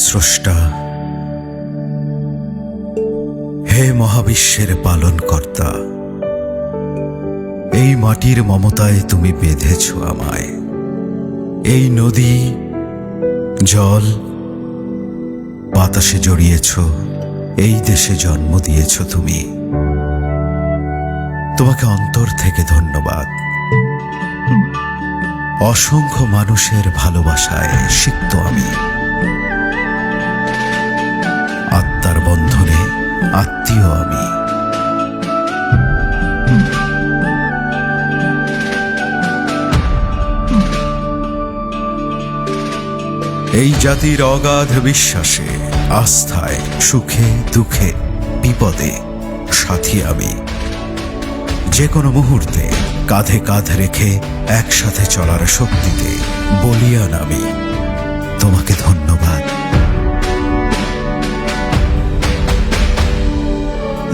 স্রষ্টা, হে মহাবিশ্বের পালনকর্তা, এই মাটির মমতায় তুমি বেঁধেছ আমায়। এই নদী, জল, বাতাসে জড়িয়েছ, এই দেশে জন্ম দিয়েছ তুমি। তোমাকে অন্তর থেকে ধন্যবাদ। অসংখ্য মানুষের ভালোবাসায় সিক্ত আমি। আত্মার বন্ধনে আত্মীয় আমি। এই জাতির অগাধ বিশ্বাসে, আস্থায়, সুখে দুঃখে বিপদে সাথী আমি। যে কোনো মুহূর্তে কাঁধে কাঁধ রেখে একসাথে চলার শক্তিতে বলিয়ান আমি। তোমাকে ধন্যবাদ।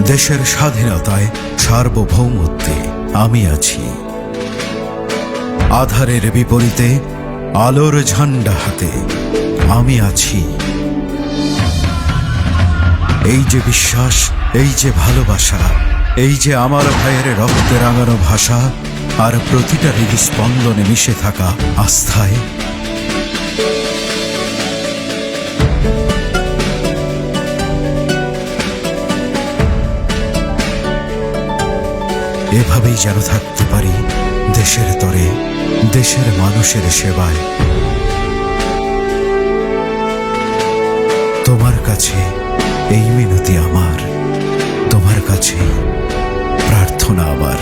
দেশের স্বাধীনতায়, সার্বভৌমত্বে আমি আছি। আধারের বিপরীতে আলোর ঝান্ডা হাতে আমি আছি। এই যে বিশ্বাস, এই যে ভালোবাসা, এই যে আমার ভাইয়ের রক্তে রাঙানো ভাষা, আর প্রতিটা হৃদস্পন্দনে মিশে থাকা আস্থায়, এভাবেই যেন থাকতে পারি দেশের তরে, দেশের মানুষের সেবায়। তোমার কাছে এই মিনতি আমার, তোমার কাছে প্রার্থনা আমার।